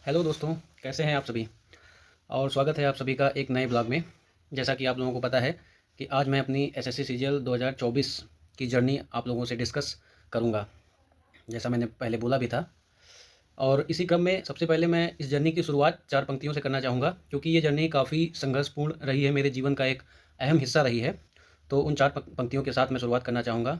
Hello दोस्तों, कैसे हैं आप सभी। और स्वागत है आप सभी का एक नए ब्लॉग में। जैसा कि आप लोगों को पता है कि आज मैं अपनी एसएससी सीजीएल 2024 की जर्नी आप लोगों से डिस्कस करूंगा, जैसा मैंने पहले बोला भी था। और इसी क्रम में सबसे पहले मैं इस जर्नी की शुरुआत 4 पंक्तियों से करना चाहूँगा, क्योंकि ये जर्नी काफ़ी संघर्षपूर्ण रही है, मेरे जीवन का एक अहम हिस्सा रही है। तो उन 4 पंक्तियों के साथ मैं शुरुआत करना चाहूँगा।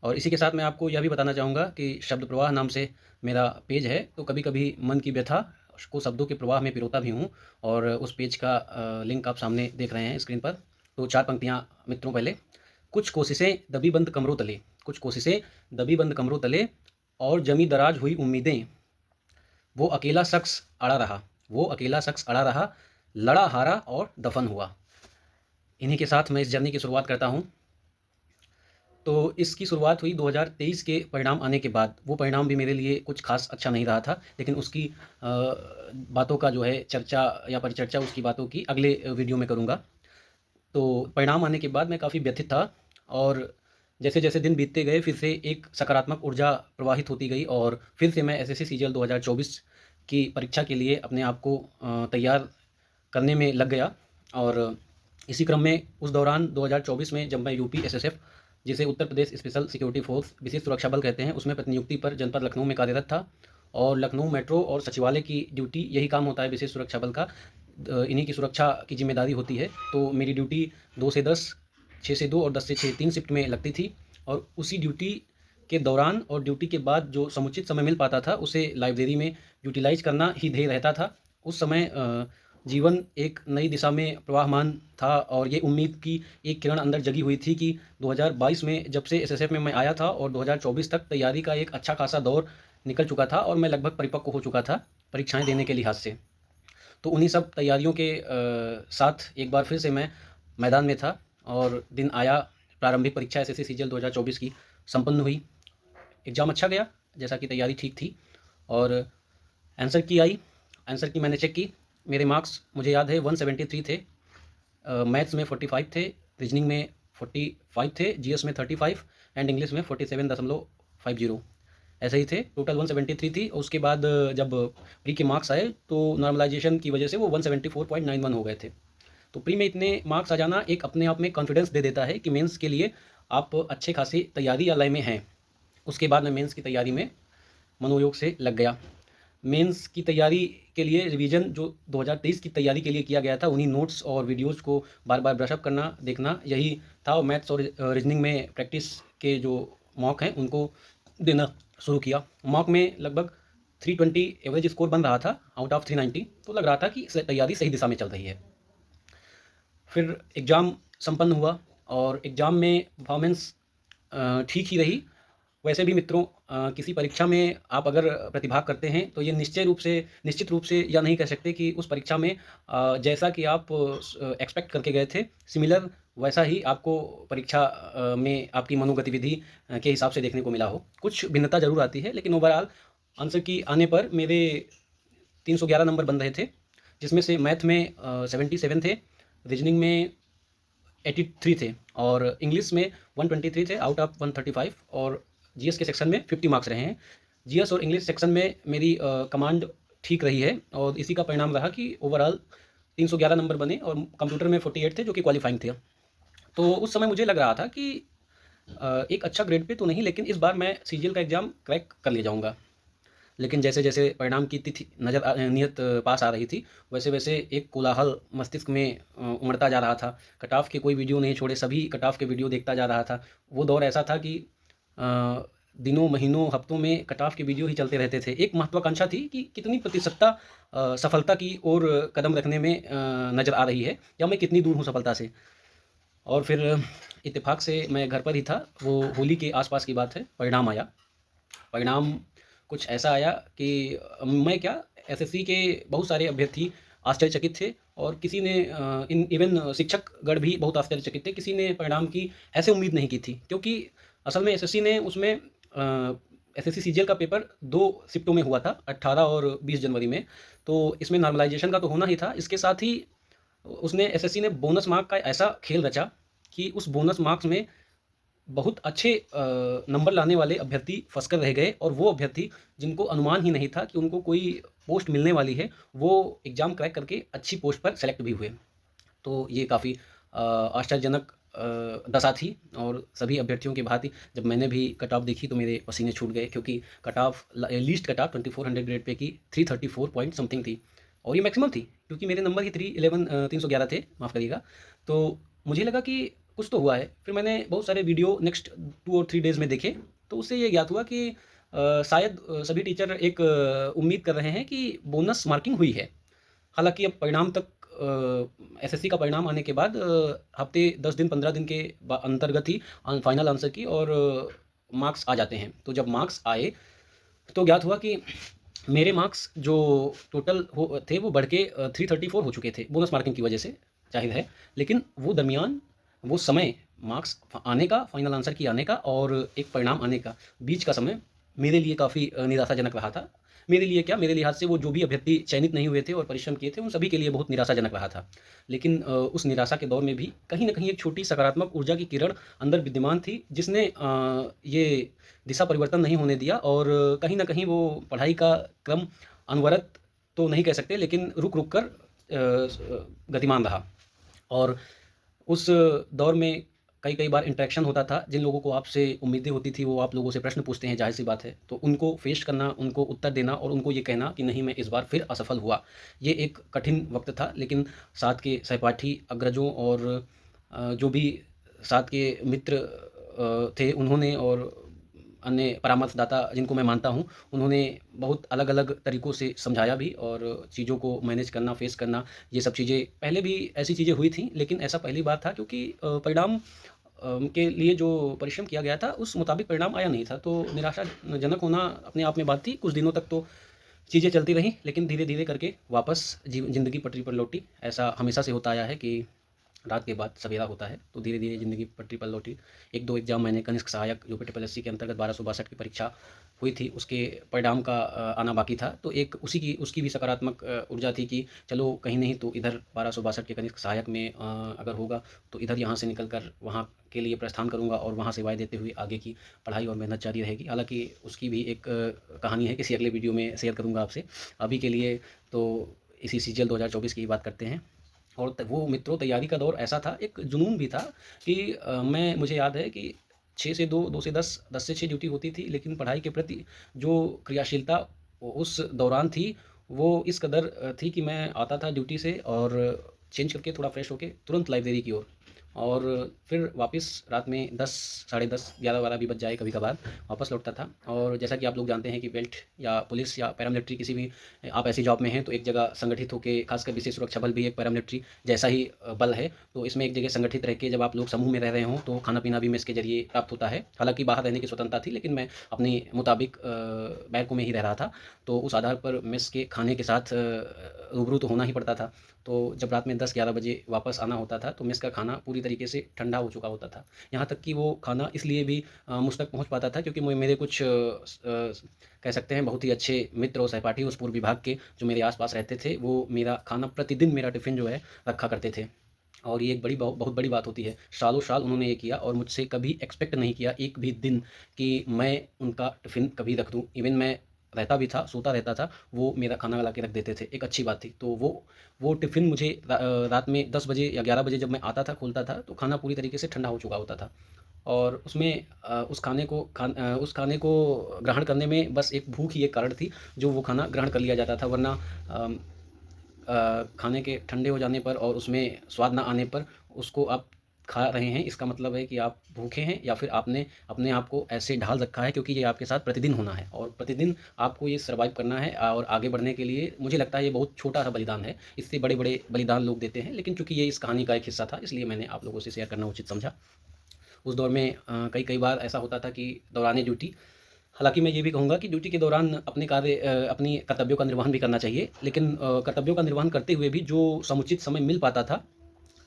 और इसी के साथ मैं आपको यह भी बताना चाहूँगा कि शब्द प्रवाह नाम से मेरा पेज है, तो कभी-कभी मन की व्यथा को शब्दों के प्रवाह में पिरोता भी हूँ। और उस पेज का लिंक आप सामने देख रहे हैं स्क्रीन पर। तो 4 पंक्तियाँ मित्रों पहले। कुछ कोशिशें दबी बंद कमरों तले, कुछ कोशिशें दबी बंद कमरों तले और जमी दराज हुई उम्मीदें, वो अकेला शख्स अड़ा रहा, वो अकेला शख्स अड़ा रहा, लड़ा हारा और दफन हुआ। इन्हीं के साथ मैं इस जर्नी की शुरुआत करता हूँ। तो इसकी शुरुआत हुई 2023 के परिणाम आने के बाद। वो परिणाम भी मेरे लिए कुछ खास अच्छा नहीं रहा था, लेकिन उसकी बातों का जो है चर्चा या परिचर्चा उसकी बातों की अगले वीडियो में करूँगा। तो परिणाम आने के बाद मैं काफ़ी व्यथित था, और जैसे-जैसे दिन बीतते गए फिर से एक सकारात्मक ऊर्जा प्रवाहित होती गई, और फिर से मैं एसएससी सीजीएल 2024 की परीक्षा के लिए अपने आप को तैयार करने में लग गया। और इसी क्रम में उस दौरान 2024 में जब मैं यूपी एसएसएफ, जिसे Uttar Pradesh special security force विशेष सुरक्षा बल कहते हैं, उसमें प्रतिनियुक्ति पर जनपद लखनऊ में कार्यरत था। और लखनऊ मेट्रो और सचिवालय की ड्यूटी, यही काम होता है विशेष सुरक्षा बल का, इन्हीं की सुरक्षा की जिम्मेदारी होती है। तो मेरी ड्यूटी 2 से 10, 6 से 2 और 10 से 6 3 शिफ्ट में लगती थी। और उसी ड्यूटी के दौरान और ड्यूटी के बाद जो समुचित समय मिल पाता था, उसे लाइब्रेरी में यूटिलाइज़ करना ही ध्येय रहता था। उस समय जीवन एक नई दिशा में प्रवाहमान था, और ये उम्मीद की एक किरण अंदर जगी हुई थी कि 2022 में जब से एसएसएफ में मैं आया था, और 2024 तक तैयारी का एक अच्छा खासा दौर निकल चुका था, और मैं लगभग परिपक्व हो चुका था परीक्षाएं देने के लिहाज से। तो उन्हीं सब तैयारियों के साथ एक बार फिर से मैं मैदान में था, और दिन आया, प्रारंभिक परीक्षा एसएससी सीजीएल 2024 की संपन्न हुई। एग्ज़ाम अच्छा गया, जैसा कि तैयारी ठीक थी। और आंसर की आई, आंसर की मैंने चेक की। मेरे मार्क्स मुझे याद है 173 थे। मैथ्स में 45 थे, रीजनिंग में 45 थे, जीएस में 35 एंड इंग्लिश में 47.50 ऐसे ही थे। टोटल 173 थी। उसके बाद जब प्री के मार्क्स आए तो नॉर्मलाइजेशन की वजह से वो 174.91 हो गए थे। तो प्री में इतने मार्क्स आ जाना एक अपने आप में कॉन्फिडेंस दे देता है कि मेंस के लिए आप अच्छे खासी तैयारी या लय में हैं। उसके बाद मैं मेंस की तैयारी में मनोयोग से लग गया। मेंस की तैयारी के लिए रिवीजन जो 2023 की तैयारी के लिए किया गया था, उन्हीं नोट्स और वीडियोज़ को बार बार ब्रशअप करना, देखना, यही था। और मैथ्स और रीजनिंग में प्रैक्टिस के जो मॉक हैं उनको देना शुरू किया। मॉक में लगभग 320 एवरेज स्कोर बन रहा था आउट ऑफ 390, तो लग रहा था कि तैयारी सही दिशा में चल रही है। फिर एग्ज़ाम संपन्न हुआ, और एग्ज़ाम में परफॉर्मेंस ठीक ही रही। वैसे भी मित्रों, किसी परीक्षा में आप अगर प्रतिभाग करते हैं तो ये निश्चित रूप से यह नहीं कह सकते कि उस परीक्षा में जैसा कि आप एक्सपेक्ट करके गए थे, सिमिलर वैसा ही आपको परीक्षा में आपकी मनोगतिविधि के हिसाब से देखने को मिला हो। कुछ भिन्नता ज़रूर आती है, लेकिन ओवरऑल आंसर की आने पर मेरे 311 नंबर बन रहे थे, जिसमें से मैथ में 77 थे, रीजनिंग में 83 थे, और इंग्लिश में 123 थे आउट ऑफ 135, और जीएस के सेक्शन में 50 मार्क्स रहे हैं। जीएस और इंग्लिश सेक्शन में मेरी कमांड ठीक रही है, और इसी का परिणाम रहा कि ओवरऑल 311 नंबर बने, और कंप्यूटर में 48 थे जो कि क्वालिफाइंग थे। तो उस समय मुझे लग रहा था कि एक अच्छा ग्रेड पे तो नहीं, लेकिन इस बार मैं सीजीएल का एग्ज़ाम क्रैक कर ले जाऊँगा। लेकिन जैसे-जैसे परिणाम की तिथि नियत पास आ रही थी, वैसे-वैसे एक कोलाहल मस्तिष्क में उमड़ता जा रहा था। कट ऑफ के कोई वीडियो नहीं छोड़े, सभी कट ऑफ के वीडियो देखता जा रहा था। वो दौर ऐसा था कि दिनों, महीनों, हफ्तों में कट ऑफ के वीडियो ही चलते रहते थे। एक महत्वाकांक्षा थी कि कितनी प्रतिशतता सफलता की ओर कदम रखने में नज़र आ रही है, या मैं कितनी दूर हूँ सफलता से। और फिर इत्तेफ़ाक से मैं घर पर ही था, वो होली के आस-पास की बात है, परिणाम आया। परिणाम कुछ ऐसा आया कि मैं क्या, एसएससी के बहुत सारे अभ्यर्थी आश्चर्यचकित थे, और किसी ने इवन शिक्षकगण भी बहुत आश्चर्यचकित थे। किसी ने परिणाम की ऐसे उम्मीद नहीं की थी, क्योंकि असल में एसएससी ने उसमें एसएससी सीजीएल का पेपर 2 शिफ्टों में हुआ था, 18 और 20 जनवरी में। तो इसमें नॉर्मलाइजेशन का तो होना ही था। इसके साथ ही उसने एसएससी ने बोनस मार्क का ऐसा खेल रचा कि उस बोनस मार्क्स में बहुत अच्छे नंबर लाने वाले अभ्यर्थी फँसकर रह गए, और वो अभ्यर्थी जिनको अनुमान ही नहीं था कि उनको कोई पोस्ट मिलने वाली है, वो एग्ज़ाम क्रैक करके अच्छी पोस्ट पर सेलेक्ट भी हुए। तो ये काफ़ी आश्चर्यजनक दशा थी, और सभी अभ्यर्थियों की भांति जब मैंने भी कट ऑफ देखी तो मेरे पसीने छूट गए, क्योंकि cut off least cut off 2400 grade pay की 334 पॉइंट समथिंग थी, और ये मैक्सिमम थी, क्योंकि मेरे नंबर ही 311 थे, माफ़ करिएगा। तो मुझे लगा कि कुछ तो हुआ है। फिर मैंने बहुत सारे वीडियो नेक्स्ट 2 और 3 डेज़ में देखे, तो उससे ये ज्ञात हुआ कि शायद सभी टीचर एक उम्मीद कर रहे हैं कि बोनस मार्किंग हुई है। हालाँकि अब परिणाम तक एसएससी का परिणाम आने के बाद हफ़्ते 10 दिन 15 दिन के अंतर्गत ही फाइनल आंसर की और मार्क्स आ जाते हैं। तो जब मार्क्स आए तो ज्ञात हुआ कि मेरे मार्क्स जो टोटल हो थे वो बढ़ के 334 हो चुके थे बोनस मार्किंग की वजह से, जाहिर है। लेकिन वो दरमियान, वो समय, मार्क्स आने का, फाइनल आंसर की आने का और एक परिणाम आने का, बीच का समय मेरे लिए काफ़ी निराशाजनक रहा था। मेरे लिए क्या, मेरे लिहाज से वो जो भी अभ्यर्थी चयनित नहीं हुए थे और परिश्रम किए थे, उन सभी के लिए बहुत निराशाजनक रहा था। लेकिन उस निराशा के दौर में भी कहीं न कहीं एक छोटी सकारात्मक ऊर्जा की किरण अंदर विद्यमान थी, जिसने ये दिशा परिवर्तन नहीं होने दिया, और कहीं न कहीं वो पढ़ाई का क्रम अनवरत तो नहीं कह सकते, लेकिन रुक-रुक कर गतिमान रहा। और उस दौर में कई बार इंटरेक्शन होता था, जिन लोगों को आपसे उम्मीदें होती थी, वो आप लोगों से प्रश्न पूछते हैं, ज़ाहिर-सी बात है। तो उनको फेस करना, उनको उत्तर देना और उनको ये कहना कि नहीं, मैं इस बार फिर असफल हुआ। ये एक कठिन वक़्त था, लेकिन साथ के सहपाठी, अग्रजों और जो भी साथ के मित्र थे, उन्होंने, और अन्य परामर्शदाता जिनको मैं मानता हूँ, उन्होंने बहुत अलग-अलग तरीकों से समझाया भी, और चीज़ों को मैनेज करना, फेस करना, ये सब चीज़ें पहले भी ऐसी चीज़ें हुई थी, लेकिन ऐसा पहली बार था, क्योंकि परिणाम के लिए जो परिश्रम किया गया था, उस मुताबिक परिणाम आया नहीं था। तो निराशाजनक होना अपने आप में बात थी। कुछ दिनों तक तो चीज़ें चलती रहीं, लेकिन धीरे-धीरे करके वापस ज़िंदगी पटरी पर लौटी। ऐसा हमेशा से होता आया है कि रात के बाद सवेरा होता है, तो धीरे-धीरे ज़िंदगी पटरी पर लौटी। 1-2 एग्ज़ाम मैंने कनिष्क सहायक जो कि ट्रिपल एससी के अंतर्गत 1262 की परीक्षा हुई थी, उसके परिणाम का आना बाकी था। तो एक उसकी भी सकारात्मक ऊर्जा थी कि चलो कहीं नहीं तो इधर 1262 के कनिष्क सहायक में अगर होगा तो इधर यहाँ से निकल कर वहाँ के लिए प्रस्थान करूँगा, और वहाँ सेवाएँ देते हुए आगे की पढ़ाई और मेहनत जारी रहेगी। हालाँकि उसकी भी एक कहानी है, किसी अगले वीडियो में शेयर करूँगा आपसे। अभी के लिए तो इसी सीजीएल 2024 की ही बात करते हैं। और वो मित्रों, तैयारी का दौर ऐसा था, एक जुनून भी था कि मुझे याद है कि 6 से 2, 2 से 10, 10 से 6 ड्यूटी होती थी, लेकिन पढ़ाई के प्रति जो क्रियाशीलता उस दौरान थी, वो इस कदर थी कि मैं आता था ड्यूटी से और चेंज करके थोड़ा फ्रेश होके तुरंत लाइब्रेरी की ओर, और फिर वापस रात में 10, साढ़े 10, 11-12 भी बज जाए कभी-कभार, वापस लौटता था। और जैसा कि आप लोग जानते हैं कि बेल्ट या पुलिस या पैरामिलिट्री, किसी भी आप ऐसी जॉब में हैं, तो एक जगह संगठित होके, खासकर विशेष सुरक्षा बल भी एक पैरामिलिट्री जैसा ही बल है, तो इसमें एक जगह संगठित रह के जब आप लोग समूह में रह रहे हों, तो खाना-पीना भी मेस के ज़रिए प्राप्त होता है। हालाँकि बाहर रहने की स्वतंत्रता थी, लेकिन मैं अपने मुताबिक बैरकों में ही रह रहा था, तो उस आधार पर मेस के खाने के साथ रूबरू तो होना ही पड़ता था। तो जब रात में 10-11 बजे वापस आना होता था, तो मेस का खाना पूरी तरीके से ठंडा हो चुका होता था। यहाँ तक कि वो खाना इसलिए भी मुझ तक पहुँच पाता था, क्योंकि मेरे कुछ कह सकते हैं बहुत ही अच्छे मित्र और सहपाठी उस पूर्व विभाग के जो मेरे आस-पास रहते थे, वो मेरा खाना प्रतिदिन, मेरा टिफ़िन जो है रखा करते थे। और ये एक बहुत बड़ी बात होती है। सालों-साल उन्होंने ये किया, और मुझसे कभी एक्सपेक्ट नहीं किया एक भी दिन कि मैं उनका टिफ़िन कभी रख दूँ। इवन मैं रहता भी था, सोता रहता था, वो मेरा खाना ला के रख देते थे, एक अच्छी बात थी। तो वो टिफ़िन मुझे रात में 10 बजे या 11 बजे जब मैं आता था, खोलता था, तो खाना पूरी तरीके से ठंडा हो चुका होता था। और उसमें उस खाने को ग्रहण करने में बस एक भूख ही एक कारण थी, जो वो खाना ग्रहण कर लिया जाता था। वरना खाने के ठंडे हो जाने पर और उसमें स्वाद ना आने पर उसको आप खा रहे हैं, इसका मतलब है कि आप भूखे हैं, या फिर आपने अपने आप को ऐसे ढाल रखा है, क्योंकि ये आपके साथ प्रतिदिन होना है, और प्रतिदिन आपको ये सर्वाइव करना है। और आगे बढ़ने के लिए मुझे लगता है ये बहुत छोटा-सा बलिदान है, इससे बड़े-बड़े बलिदान लोग देते हैं, लेकिन चूँकि ये इस कहानी का एक हिस्सा था, इसलिए मैंने आप लोगों से शेयर करना उचित समझा। उस दौर में कई बार ऐसा होता था कि दौरान ड्यूटी, हालाँकि मैं ये भी कहूँगा कि ड्यूटी के दौरान अपनी कर्तव्यों का निर्वहन भी करना चाहिए, लेकिन कर्तव्यों का निर्वहन करते हुए भी जो समुचित समय मिल पाता था,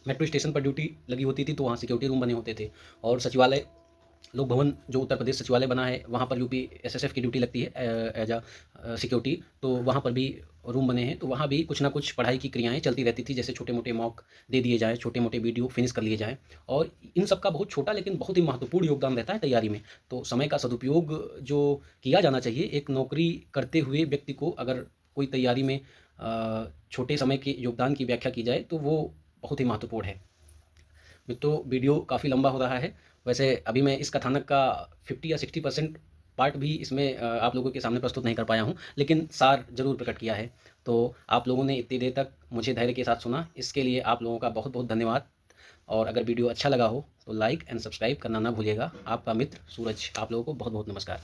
मेट्रो स्टेशन पर ड्यूटी लगी होती थी, तो वहाँ सिक्योरिटी रूम बने होते थे, और सचिवालय लोक भवन जो उत्तर प्रदेश सचिवालय बना है वहाँ पर यूपी एसएसएफ की ड्यूटी लगती है एज अ सिक्योरिटी, तो वहाँ पर भी रूम बने हैं। तो वहाँ भी कुछ ना कुछ पढ़ाई की क्रियाएँ चलती रहती थी, जैसे छोटे मोटे मॉक दे दिए जाएँ, छोटे मोटे वीडियो फिनिश कर लिए जाएँ, और इन सब का बहुत छोटा लेकिन बहुत ही महत्वपूर्ण योगदान रहता है तैयारी में। तो समय का सदुपयोग जो किया जाना चाहिए, एक नौकरी करते हुए व्यक्ति को अगर कोई तैयारी में छोटे समय के योगदान की व्याख्या की जाए तो वो बहुत ही महत्वपूर्ण है। मित्रों, वीडियो काफ़ी लंबा हो रहा है। वैसे अभी मैं इस कथानक का 50 या 60% पार्ट भी इसमें आप लोगों के सामने प्रस्तुत नहीं कर पाया हूँ, लेकिन सार ज़रूर प्रकट किया है। तो आप लोगों ने इतनी देर तक मुझे धैर्य के साथ सुना, इसके लिए आप लोगों का बहुत बहुत धन्यवाद। और अगर वीडियो अच्छा लगा हो तो लाइक एंड सब्सक्राइब करना ना भूलिएगा। आपका मित्र सूरज, आप लोगों को बहुत बहुत नमस्कार।